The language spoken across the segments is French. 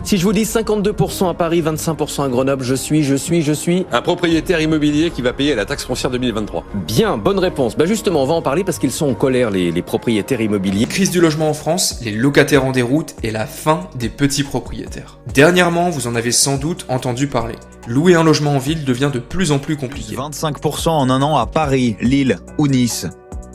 Si je vous dis 52% à Paris, 25% à Grenoble, je suis... Un propriétaire immobilier qui va payer la taxe foncière 2023. Bien, bonne réponse. Justement, on va en parler parce qu'ils sont en colère, les propriétaires immobiliers. Crise du logement en France, les locataires en déroute et la fin des petits propriétaires. Dernièrement, vous en avez sans doute entendu parler. Louer un logement en ville devient de plus en plus compliqué. 25% en un an à Paris, Lille ou Nice.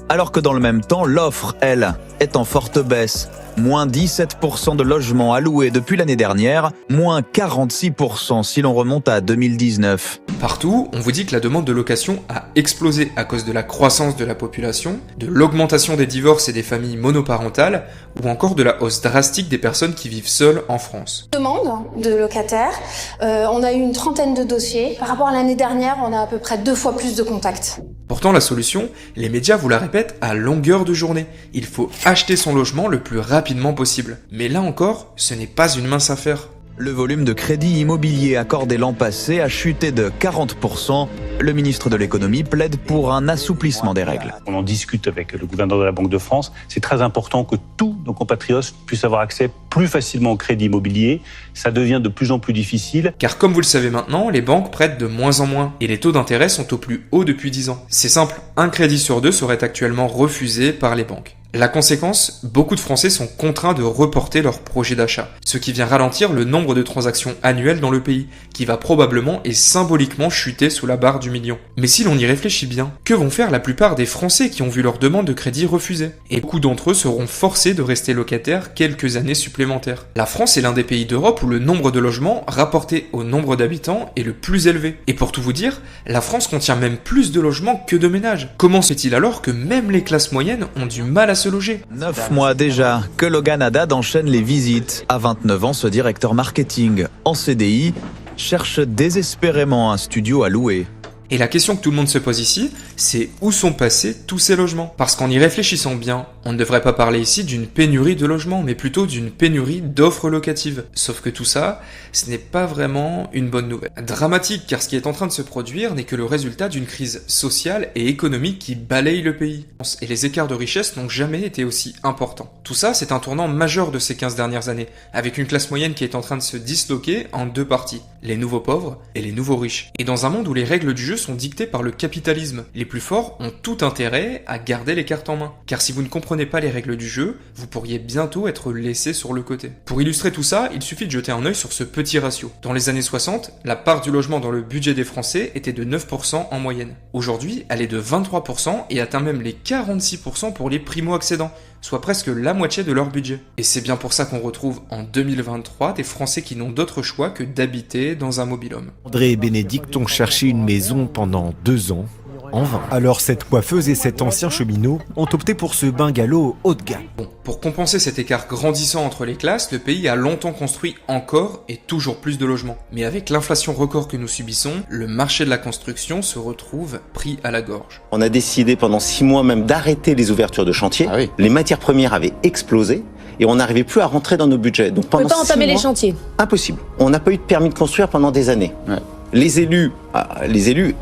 Alors que dans le même temps, l'offre, elle, est en forte baisse. Moins 17% de logements à louer depuis l'année dernière, moins 46% si l'on remonte à 2019. Partout, on vous dit que la demande de location a explosé à cause de la croissance de la population, de l'augmentation des divorces et des familles monoparentales, ou encore de la hausse drastique des personnes qui vivent seules en France. Demande de locataires, on a eu une trentaine de dossiers. Par rapport à l'année dernière, on a à peu près 2 fois plus de contacts. Pourtant, la solution, les médias vous la répètent à longueur de journée. Il faut acheter son logement le plus rapidement possible. Mais là encore, ce n'est pas une mince affaire. Le volume de crédit immobilier accordé l'an passé a chuté de 40%. Le ministre de l'économie plaide pour un assouplissement des règles. On en discute avec le gouverneur de la Banque de France. C'est très important que tous nos compatriotes puissent avoir accès plus facilement au crédit immobilier. Ça devient de plus en plus difficile. Car comme vous le savez maintenant, les banques prêtent de moins en moins et les taux d'intérêt sont au plus haut depuis 10 ans. C'est simple, un crédit sur 2 serait actuellement refusé par les banques. La conséquence, beaucoup de Français sont contraints de reporter leur projet d'achat, ce qui vient ralentir le nombre de transactions annuelles dans le pays, qui va probablement et symboliquement chuter sous la barre du million. Mais si l'on y réfléchit bien, que vont faire la plupart des Français qui ont vu leur demande de crédit refusée? Et beaucoup d'entre eux seront forcés de rester locataires quelques années supplémentaires. La France est l'un des pays d'Europe où le nombre de logements rapporté au nombre d'habitants est le plus élevé. Et pour tout vous dire, la France contient même plus de logements que de ménages. Comment se fait-il alors que même les classes moyennes ont du mal à se loger? 9 mois déjà que Logan Haddad enchaîne les visites. À 29 ans, ce directeur marketing en CDI cherche désespérément un studio à louer. Et la question que tout le monde se pose ici, c'est où sont passés tous ces logements? Parce qu'en y réfléchissant bien, on ne devrait pas parler ici d'une pénurie de logements, mais plutôt d'une pénurie d'offres locatives. Sauf que tout ça, ce n'est pas vraiment une bonne nouvelle. Dramatique, car ce qui est en train de se produire n'est que le résultat d'une crise sociale et économique qui balaye le pays. Et les écarts de richesse n'ont jamais été aussi importants. Tout ça, c'est un tournant majeur de ces 15 dernières années, avec une classe moyenne qui est en train de se disloquer en 2 parties, les nouveaux pauvres et les nouveaux riches. Et dans un monde où les règles du jeu sont dictées par le capitalisme, les plus forts ont tout intérêt à garder les cartes en main. Car si vous ne comprenez pas les règles du jeu, vous pourriez bientôt être laissé sur le côté. Pour illustrer tout ça, il suffit de jeter un œil sur ce petit ratio. Dans les années 60, la part du logement dans le budget des Français était de 9% en moyenne. Aujourd'hui, elle est de 23% et atteint même les 46% pour les primo-accédants, soit presque la moitié de leur budget. Et c'est bien pour ça qu'on retrouve en 2023 des Français qui n'ont d'autre choix que d'habiter dans un mobil-home. André et Bénédicte ont cherché une maison pendant 2 ans, en vain. Alors cette coiffeuse et cet ancien cheminot ont opté pour ce bungalow haut de gamme. Bon, pour compenser cet écart grandissant entre les classes, le pays a longtemps construit encore et toujours plus de logements. Mais avec l'inflation record que nous subissons, le marché de la construction se retrouve pris à la gorge. On a décidé pendant 6 mois même d'arrêter les ouvertures de chantier. Ah oui. Les matières premières avaient explosé et on n'arrivait plus à rentrer dans nos budgets. Donc pendant on peut pas entamer 6 mois, les chantiers. Impossible. On n'a pas eu de permis de construire pendant des années. Ouais. Les élus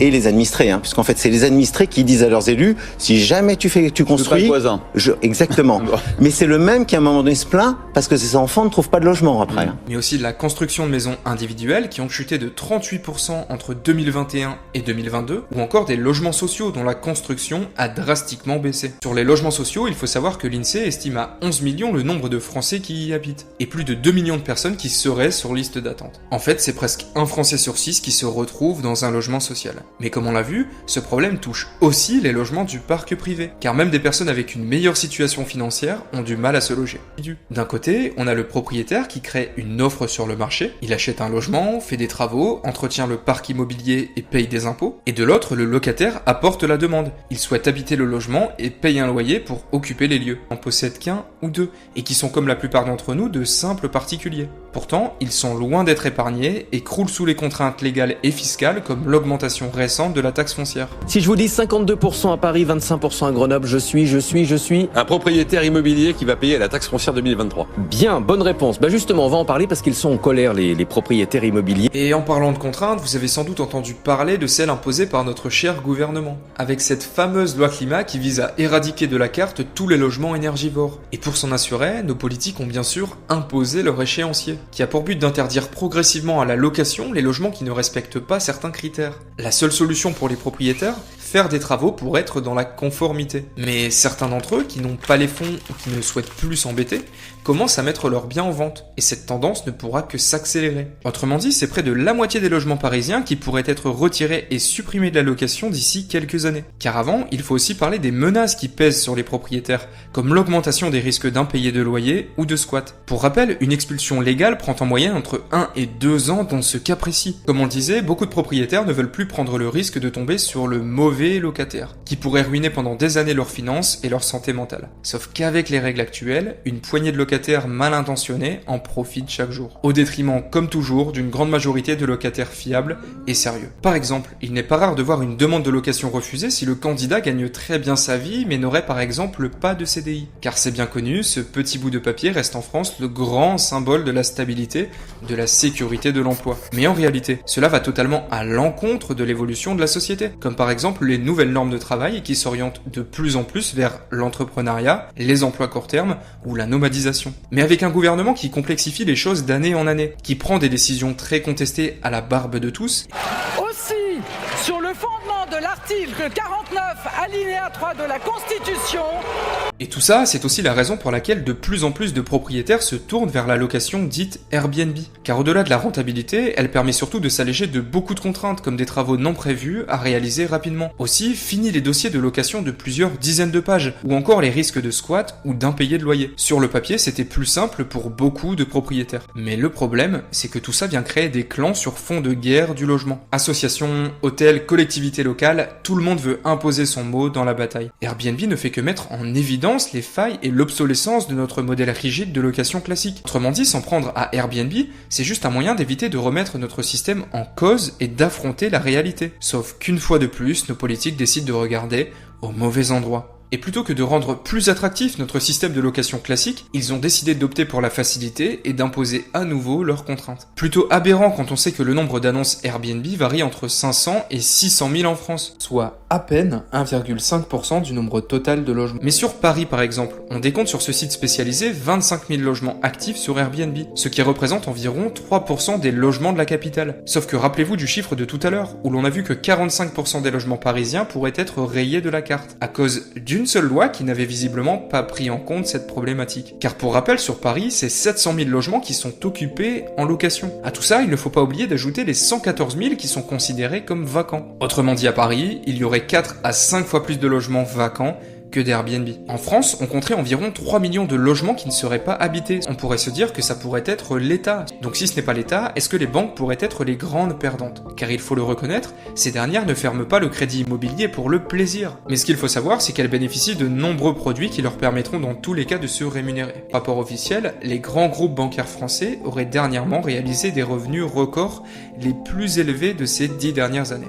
et les administrés, puisqu'en fait c'est les administrés qui disent à leurs élus, si jamais tu construis, exactement. Mais c'est le même qui à un moment donné se plaint parce que ses enfants ne trouvent pas de logement après. Mais aussi de la construction de maisons individuelles qui ont chuté de 38% entre 2021 et 2022, ou encore des logements sociaux dont la construction a drastiquement baissé. Sur les logements sociaux, il faut savoir que l'INSEE estime à 11 millions le nombre de Français qui y habitent, et plus de 2 millions de personnes qui seraient sur liste d'attente. En fait, c'est presque un Français sur 6 qui se retrouve dans un logement social. Mais comme on l'a vu, ce problème touche aussi les logements du parc privé, car même des personnes avec une meilleure situation financière ont du mal à se loger. D'un côté, on a le propriétaire qui crée une offre sur le marché, il achète un logement, fait des travaux, entretient le parc immobilier et paye des impôts, et de l'autre, le locataire apporte la demande. Il souhaite habiter le logement et paye un loyer pour occuper les lieux. On possède qu'un ou deux, et qui sont comme la plupart d'entre nous de simples particuliers. Pourtant, ils sont loin d'être épargnés et croulent sous les contraintes légales et fiscales comme l'augmentation récente de la taxe foncière. Si je vous dis 52% à Paris, 25% à Grenoble, je suis... Un propriétaire immobilier qui va payer la taxe foncière 2023. Bien, bonne réponse. Justement, on va en parler parce qu'ils sont en colère, les propriétaires immobiliers. Et en parlant de contraintes, vous avez sans doute entendu parler de celles imposées par notre cher gouvernement, avec cette fameuse loi climat qui vise à éradiquer de la carte tous les logements énergivores. Et pour s'en assurer, nos politiques ont bien sûr imposé leur échéancier. qui a pour but d'interdire progressivement à la location les logements qui ne respectent pas certains critères. La seule solution pour les propriétaires, faire des travaux pour être dans la conformité. Mais certains d'entre eux, qui n'ont pas les fonds ou qui ne souhaitent plus s'embêter, commencent à mettre leurs biens en vente. Et cette tendance ne pourra que s'accélérer. Autrement dit, c'est près de la moitié des logements parisiens qui pourraient être retirés et supprimés de la location d'ici quelques années. Car avant, il faut aussi parler des menaces qui pèsent sur les propriétaires, comme l'augmentation des risques d'impayés de loyer ou de squat. Pour rappel, une expulsion légale prend en moyenne entre 1 et 2 ans dans ce cas précis. Comme on le disait, beaucoup de propriétaires ne veulent plus prendre le risque de tomber sur le mauvais locataire, qui pourrait ruiner pendant des années leurs finances et leur santé mentale. Sauf qu'avec les règles actuelles, une poignée de locataires mal intentionnés en profitent chaque jour, au détriment, comme toujours, d'une grande majorité de locataires fiables et sérieux. Par exemple, il n'est pas rare de voir une demande de location refusée si le candidat gagne très bien sa vie mais n'aurait par exemple pas de CDI. Car c'est bien connu, ce petit bout de papier reste en France le grand symbole de la stabilité, de la sécurité de l'emploi. Mais en réalité, cela va totalement à l'encontre de l'évolution de la société, comme par exemple les nouvelles normes de travail qui s'orientent de plus en plus vers l'entrepreneuriat, les emplois court terme ou la nomadisation. Mais avec un gouvernement qui complexifie les choses d'année en année, qui prend des décisions très contestées à la barbe de tous. Aussi, sur le fondement de l'article 49, alinéa 3 de la Constitution. Et tout ça, c'est aussi la raison pour laquelle de plus en plus de propriétaires se tournent vers la location dite Airbnb. Car au-delà de la rentabilité, elle permet surtout de s'alléger de beaucoup de contraintes, comme des travaux non prévus à réaliser rapidement. Aussi, fini les dossiers de location de plusieurs dizaines de pages, ou encore les risques de squat ou d'impayés de loyer. Sur le papier, c'était plus simple pour beaucoup de propriétaires. Mais le problème, c'est que tout ça vient créer des clans sur fond de guerre du logement. Associations, hôtels, collectivités locales, tout le monde veut imposer son mot dans la bataille. Airbnb ne fait que mettre en évidence les failles et l'obsolescence de notre modèle rigide de location classique. Autrement dit, s'en prendre à Airbnb, c'est juste un moyen d'éviter de remettre notre système en cause et d'affronter la réalité. Sauf qu'une fois de plus, nos politiques décident de regarder au mauvais endroit. Et plutôt que de rendre plus attractif notre système de location classique, ils ont décidé d'opter pour la facilité et d'imposer à nouveau leurs contraintes. Plutôt aberrant quand on sait que le nombre d'annonces Airbnb varie entre 500 et 600 000 en France, soit à peine 1,5% du nombre total de logements. Mais sur Paris par exemple, on décompte sur ce site spécialisé 25 000 logements actifs sur Airbnb, ce qui représente environ 3% des logements de la capitale. Sauf que rappelez-vous du chiffre de tout à l'heure, où l'on a vu que 45% des logements parisiens pourraient être rayés de la carte, à cause d'une seule loi qui n'avait visiblement pas pris en compte cette problématique. Car pour rappel, sur Paris, c'est 700 000 logements qui sont occupés en location. À tout ça, il ne faut pas oublier d'ajouter les 114 000 qui sont considérés comme vacants. Autrement dit, à Paris, il y aurait 4 à 5 fois plus de logements vacants que d'Airbnb. En France, on compterait environ 3 millions de logements qui ne seraient pas habités. On pourrait se dire que ça pourrait être l'État. Donc si ce n'est pas l'État, est-ce que les banques pourraient être les grandes perdantes? Car il faut le reconnaître, ces dernières ne ferment pas le crédit immobilier pour le plaisir. Mais ce qu'il faut savoir, c'est qu'elles bénéficient de nombreux produits qui leur permettront dans tous les cas de se rémunérer. Rapport officiel, les grands groupes bancaires français auraient dernièrement réalisé des revenus records les plus élevés de ces 10 dernières années.